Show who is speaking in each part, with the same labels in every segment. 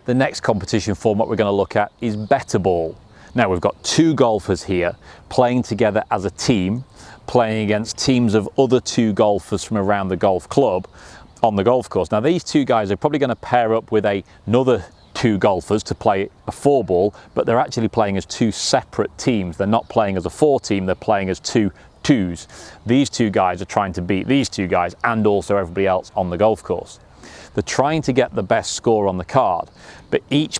Speaker 1: the next competition format we're going to look at is better ball. Now we've got two golfers here playing together as a team, playing against teams of other two golfers from around the golf club on the golf course. Now these two guys are probably going to pair up with another two golfers to play a four ball, but they're actually playing as two separate teams. They're not playing as a four team, they're playing as two twos. These two guys are trying to beat these two guys and also everybody else on the golf course. They're trying to get the best score on the card, but each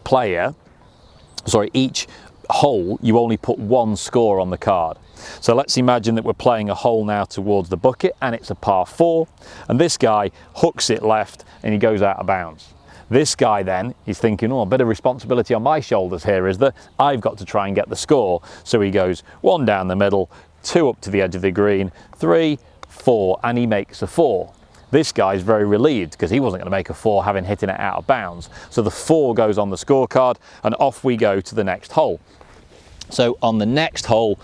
Speaker 1: hole, you only put one score on the card. So let's imagine that we're playing a hole now towards the bucket and it's a par 4, and this guy hooks it left and he goes out of bounds. This guy then is thinking, oh, a bit of responsibility on my shoulders here is that I've got to try and get the score. So he goes 1 down the middle, 2 up to the edge of the green, 3, 4, and he makes a 4. This guy's very relieved because he wasn't going to make a 4 having hitting it out of bounds. So the 4 goes on the scorecard and off we go to the next hole. So on the next hole,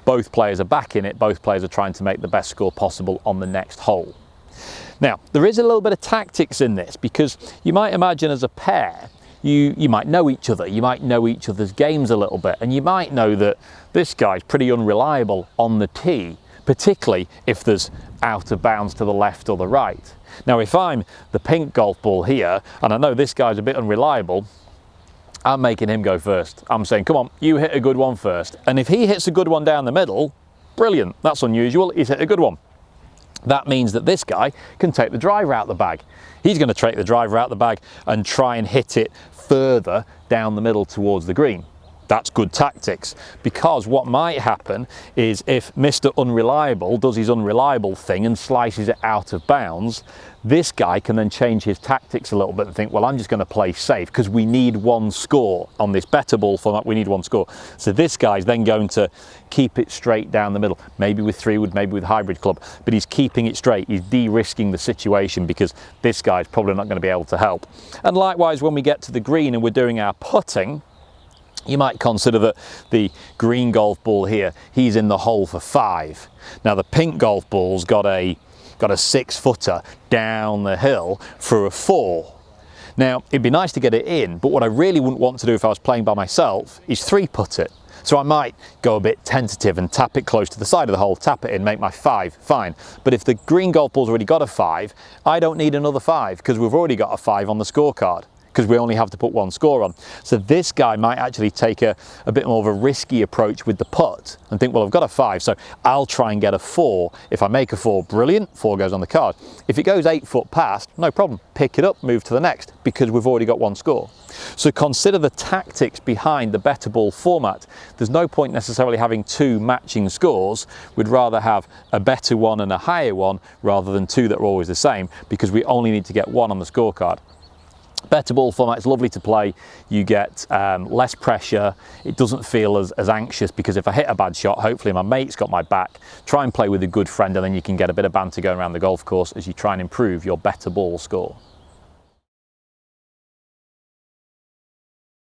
Speaker 1: both players are back in it. Both players are trying to make the best score possible on the next hole. Now, there is a little bit of tactics in this because you might imagine as a pair, you might know each other, you might know each other's games a little bit, and you might know that this guy's pretty unreliable on the tee, particularly if there's out of bounds to the left or the right. Now, if I'm the pink golf ball here, and I know this guy's a bit unreliable, I'm making him go first. I'm saying, come on, you hit a good one first. And if he hits a good one down the middle, brilliant, that's unusual, he's hit a good one. That means that this guy can take the driver out the bag. He's going to take the driver out the bag and try and hit it further down the middle towards the green. That's good tactics, because what might happen is if Mr. Unreliable does his unreliable thing and slices it out of bounds, this guy can then change his tactics a little bit and think, well, I'm just going to play safe because we need one score on this better ball format. We need one score. So this guy's then going to keep it straight down the middle, maybe with 3-wood, maybe with hybrid club, but he's keeping it straight. He's de-risking the situation because this guy's probably not going to be able to help. And likewise, when we get to the green and we're doing our putting, you might consider that the green golf ball here, he's in the hole for 5. Now the pink golf ball's got a 6-footer down the hill for a 4. Now it'd be nice to get it in, but what I really wouldn't want to do if I was playing by myself is 3-putt it. So I might go a bit tentative and tap it close to the side of the hole, tap it in, make my 5, fine. But if the green golf ball's already got a 5, I don't need another 5 because we've already got a 5 on the scorecard, because we only have to put one score on. So this guy might actually take a bit more of a risky approach with the putt and think, well, I've got a 5, so I'll try and get a 4. If I make a 4, brilliant, 4 goes on the card. If it goes 8 foot past, no problem, pick it up, move to the next, because we've already got one score. So consider the tactics behind the better ball format. There's no point necessarily having 2 matching scores. We'd rather have a better one and a higher one rather than 2 that are always the same, because we only need to get 1 on the scorecard. Better ball format is lovely to play. You get less pressure. It doesn't feel as anxious, because if I hit a bad shot, hopefully my mate's got my back. Try and play with a good friend, and then you can get a bit of banter going around the golf course as you try and improve your better ball score.